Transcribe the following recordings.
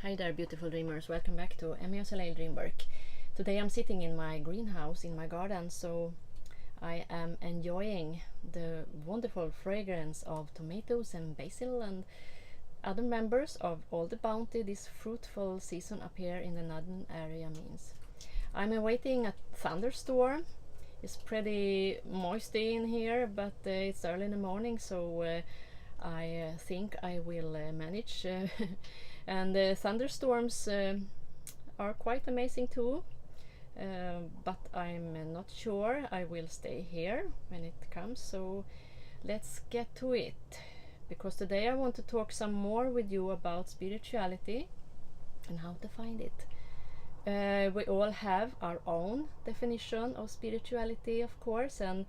Hi there, beautiful dreamers. Welcome back to emmeyasoleildreamwork. Today I'm sitting in my greenhouse in my garden, so I am enjoying the wonderful fragrance of tomatoes and basil and other members of all the bounty this fruitful season up here in the northern area means. I'm awaiting a thunderstorm. It's pretty moisty in here, but it's early in the morning, so I think I will manage. And thunderstorms are quite amazing too, but I'm not sure I will stay here when it comes, so let's get to it, because today I want to talk some more with you about spirituality and how to find it. We all have our own definition of spirituality, of course, and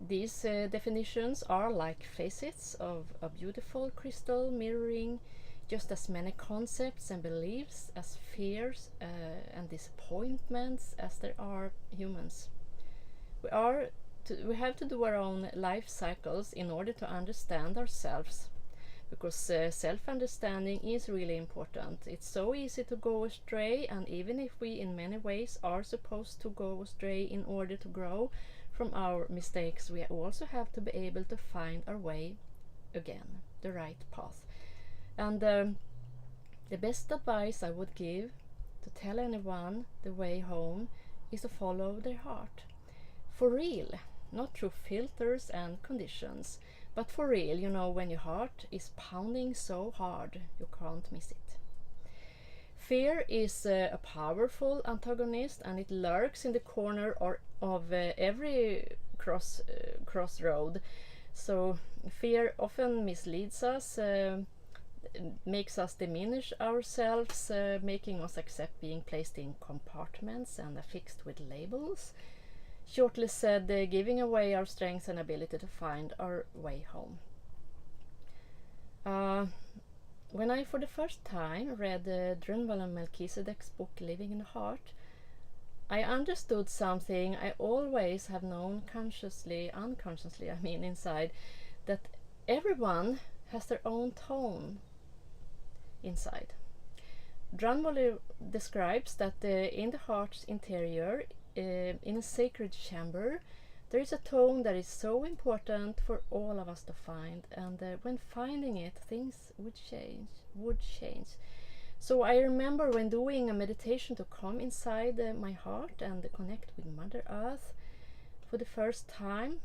these definitions are like facets of a beautiful crystal mirroring just as many concepts and beliefs as fears and disappointments as there are humans. We have to do our own life cycles in order to understand ourselves, because self-understanding is really important. It's so easy to go astray, and even if we in many ways are supposed to go astray in order to grow from our mistakes, we also have to be able to find our way again, the right path. And the best advice I would give to tell anyone the way home is to follow their heart. For real, not through filters and conditions, but for real, you know, when your heart is pounding so hard you can't miss it. Fear is a powerful antagonist, and it lurks in the corner of every crossroad. So fear often misleads us, makes us diminish ourselves, making us accept being placed in compartments and affixed with labels. Shortly said, giving away our strength and ability to find our way home. When I for the first time read Drunvalo Melchizedek's book Living in the Heart, I understood something I always have known unconsciously, inside, that everyone has their own tone inside. Drunvalo describes that in the heart's interior, in a sacred chamber, there is a tone that is so important for all of us to find, and when finding it, things would change. So I remember when doing a meditation to come inside my heart and connect with Mother Earth for the first time,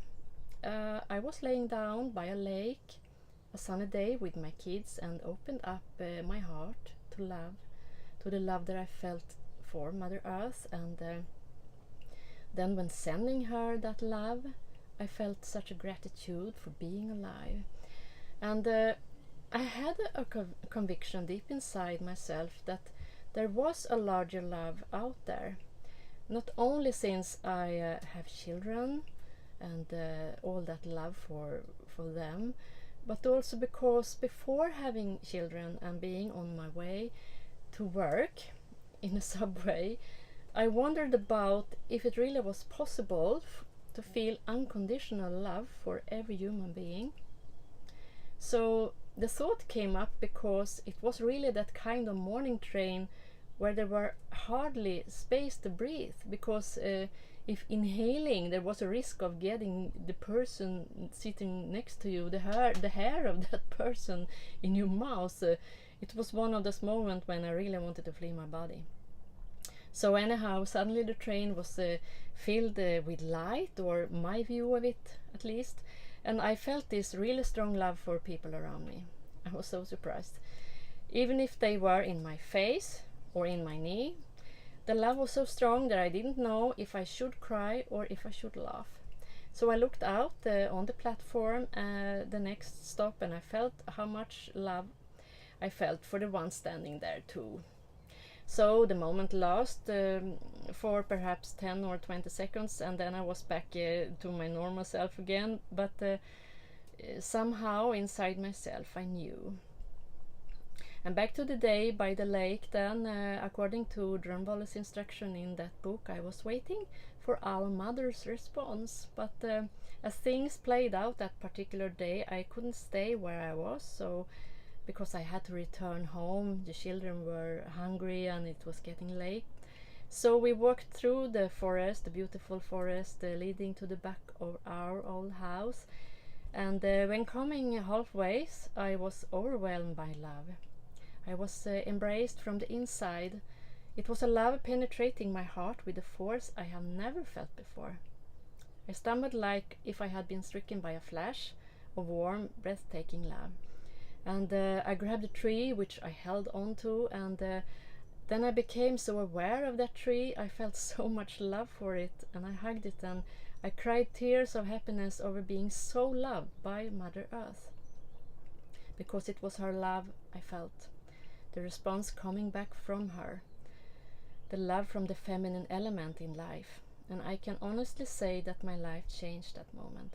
I was laying down by a lake, a sunny day with my kids, and opened up my heart to the love that I felt for Mother Earth, and then when sending her that love, I felt such a gratitude for being alive. And I had a conviction deep inside myself that there was a larger love out there. Not only since I have children and all that love for them, but also because before having children and being on my way to work in a subway, I wondered about if it really was possible to feel unconditional love for every human being. So the thought came up because it was really that kind of morning train where there were hardly space to breathe, because if inhaling there was a risk of getting the person sitting next to you, the hair of that person in your mouth. It was one of those moments when I really wanted to flee my body. So anyhow, suddenly the train was filled with light, or my view of it at least, and I felt this really strong love for people around me. I was so surprised. Even if they were in my face or in my knee, the love was so strong that I didn't know if I should cry or if I should laugh. So I looked out on the platform, the next stop, and I felt how much love I felt for the one standing there too. So the moment lasted for perhaps 10 or 20 seconds, and then I was back to my normal self again, but somehow inside myself I knew. And back to the day by the lake then, according to Drunvalo's instruction in that book, I was waiting for our mother's response, but as things played out that particular day, I couldn't stay where I was, so because I had to return home. The children were hungry and it was getting late. So we walked through the forest, the beautiful forest leading to the back of our old house. And when coming halfway, I was overwhelmed by love. I was embraced from the inside. It was a love penetrating my heart with a force I have never felt before. I stumbled like if I had been stricken by a flash of warm, breathtaking love. And I grabbed a tree which I held onto, and then I became so aware of that tree. I felt so much love for it, and I hugged it, and I cried tears of happiness over being so loved by Mother Earth. Because it was her love I felt, the response coming back from her, the love from the feminine element in life. And I can honestly say that my life changed that moment.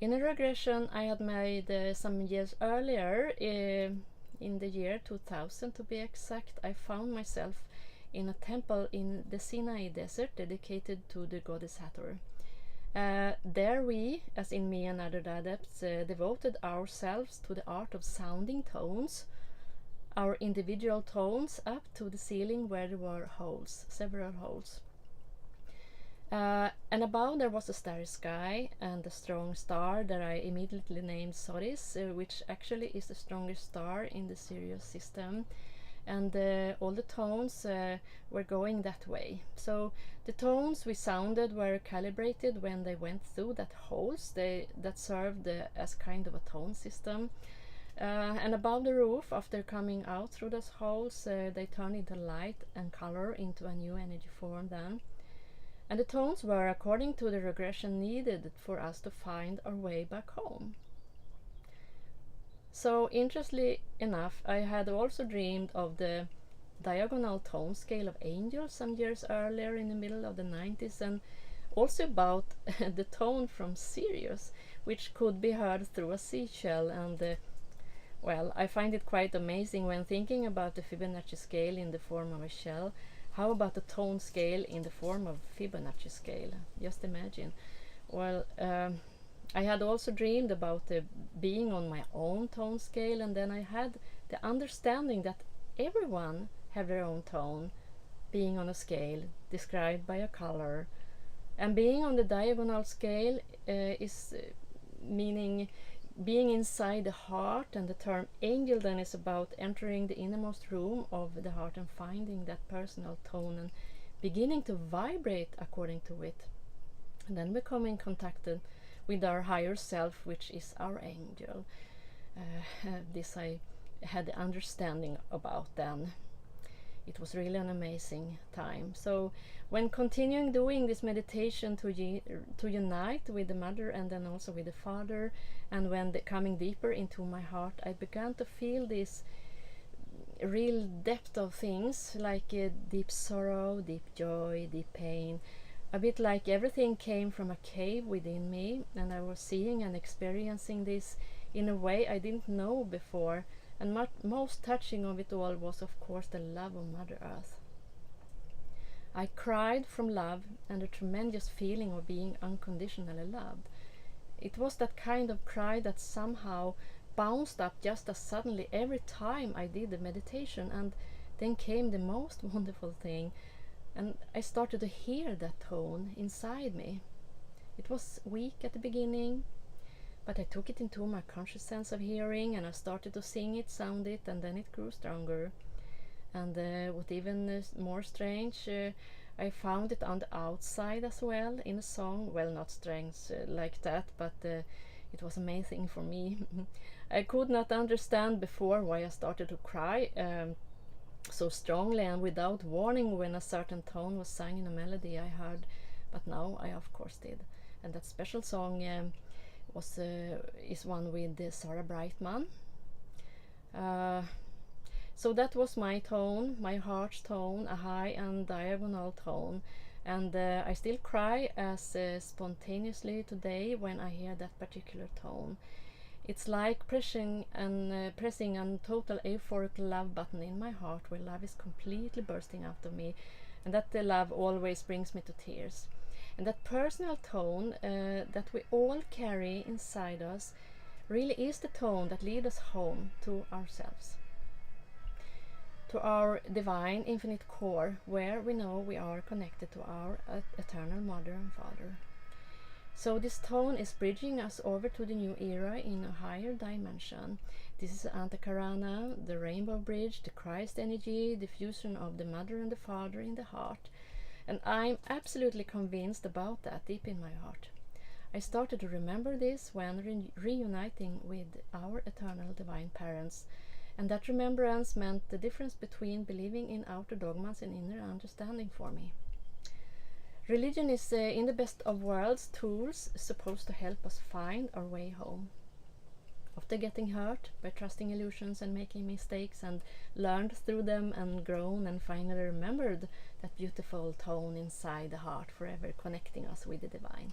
In a regression I had made some years earlier, in the year 2000 to be exact, I found myself in a temple in the Sinai desert dedicated to the goddess Hathor. There we, as in me and other adepts, devoted ourselves to the art of sounding tones, our individual tones, up to the ceiling where there were holes, several holes. And above there was a starry sky and a strong star that I immediately named Sodis, which actually is the strongest star in the Sirius system. And all the tones were going that way. So the tones we sounded were calibrated when they went through that holes that served as kind of a tone system. And above the roof, after coming out through those holes, they turned into light and color into a new energy form then. And the tones were according to the regression needed for us to find our way back home. So interestingly enough, I had also dreamed of the diagonal tone scale of angels some years earlier in the middle of the 90s, and also about the tone from Sirius, which could be heard through a seashell. And well, I find it quite amazing when thinking about the Fibonacci scale in the form of a shell. How about the tone scale in the form of Fibonacci scale? Just imagine. Well, I had also dreamed about being on my own tone scale, and then I had the understanding that everyone have their own tone, being on a scale described by a color. And being on the diagonal scale is meaning being inside the heart, and the term angel then is about entering the innermost room of the heart and finding that personal tone and beginning to vibrate according to it, and then becoming contacted with our higher self, which is our angel. This I had the understanding about then. It was really an amazing time. So when continuing doing this meditation to unite with the Mother and then also with the Father, and when coming deeper into my heart, I began to feel this real depth of things, like deep sorrow, deep joy, deep pain. A bit like everything came from a cave within me, and I was seeing and experiencing this in a way I didn't know before. And most touching of it all was, of course, the love of Mother Earth. I cried from love and a tremendous feeling of being unconditionally loved. It was that kind of cry that somehow bounced up just as suddenly every time I did the meditation, and then came the most wonderful thing, and I started to hear that tone inside me. It was weak at the beginning, but I took it into my conscious sense of hearing, and I started to sing it, sound it, and then it grew stronger. And what even more strange, I found it on the outside as well in a song. Well, not strange like that, but it was amazing for me. I could not understand before why I started to cry so strongly and without warning when a certain tone was sung in a melody I heard, but now I of course did. And that special song is one with Sarah Brightman. So that was my tone, my heart's tone, a high and diagonal tone. And I still cry as spontaneously today when I hear that particular tone. It's like pressing a total euphoric love button in my heart, where love is completely bursting out of me, and that the love always brings me to tears. And that personal tone that we all carry inside us really is the tone that leads us home to ourselves, to our divine infinite core, where we know we are connected to our eternal Mother and Father. So this tone is bridging us over to the new era in a higher dimension. This is Antakarana, the rainbow bridge, the Christ energy, the fusion of the Mother and the Father in the heart. And I'm absolutely convinced about that deep in my heart. I started to remember this when reuniting with our eternal divine parents, and that remembrance meant the difference between believing in outer dogmas and inner understanding for me. Religion is, in the best of worlds, tools supposed to help us find our way home. After getting hurt by trusting illusions and making mistakes, and learned through them and grown and finally remembered that beautiful tone inside the heart, forever connecting us with the divine.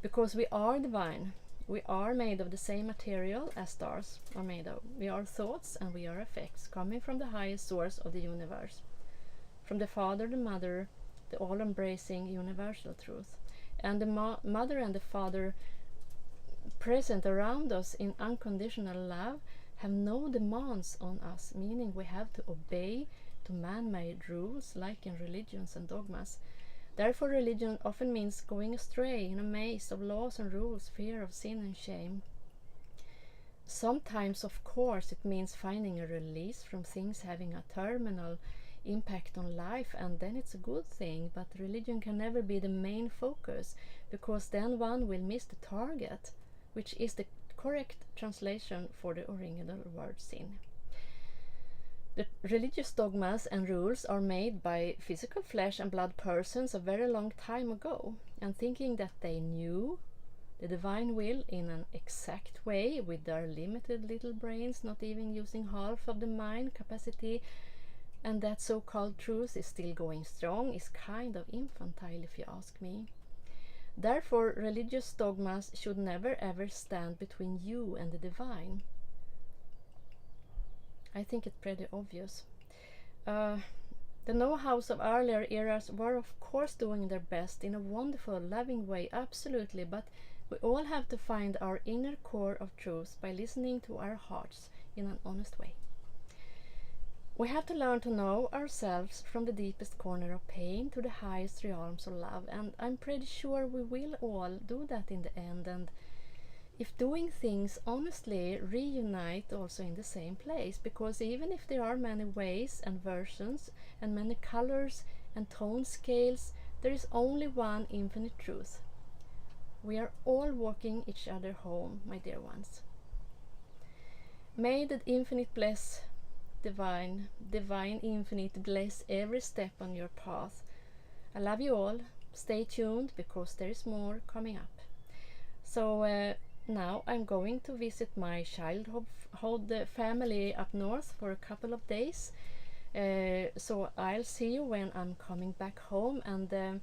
Because we are divine, we are made of the same material as stars are made of. We are thoughts and we are effects coming from the highest source of the universe, from the Father, the Mother, the all-embracing universal truth. And the Mother and the Father present around us in unconditional love have no demands on us, meaning we have to obey to man-made rules like in religions and dogmas. Therefore, religion often means going astray in a maze of laws and rules, fear of sin and shame. Sometimes, of course, it means finding a release from things having a terminal impact on life, and then it's a good thing, but religion can never be the main focus, because then one will miss the target, which is the correct translation for the original word sin. The religious dogmas and rules are made by physical flesh and blood persons a very long time ago, and thinking that they knew the divine will in an exact way with their limited little brains, not even using half of the mind capacity, and that so-called truth is still going strong, is kind of infantile if you ask me. Therefore, religious dogmas should never ever stand between you and the divine. I think it's pretty obvious. The know-hows of earlier eras were of course doing their best in a wonderful, loving way, absolutely, but we all have to find our inner core of truth by listening to our hearts in an honest way. We have to learn to know ourselves from the deepest corner of pain to the highest realms of love, and I'm pretty sure we will all do that in the end, and if doing things honestly, reunite also in the same place, because even if there are many ways and versions and many colors and tone scales, there is only one infinite truth. We are all walking each other home, my dear ones. May the infinite bless divine infinite bless every step on your path. I love you all. Stay tuned, because there is more coming up. So now I'm going to visit my childhood family up north for a couple of days. So I'll see you when I'm coming back home, and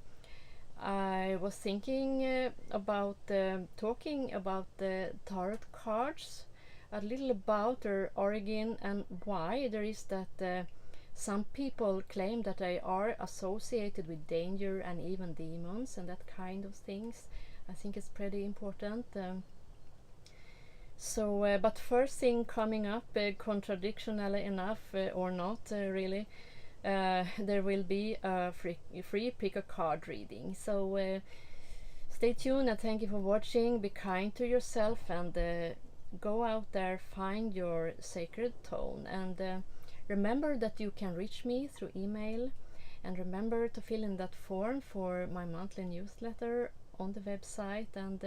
I was thinking about talking about the tarot cards, a little about their origin and why there is that some people claim that they are associated with danger and even demons and that kind of things. I think it's pretty important. But first thing coming up, contradictionally enough or not really, there will be a free pick a card reading. So stay tuned and thank you for watching. Be kind to yourself and go out there, find your sacred tone, and remember that you can reach me through email, and remember to fill in that form for my monthly newsletter on the website, and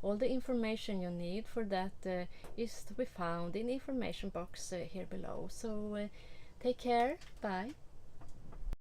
all the information you need for that is to be found in the information box here below. So take care, bye.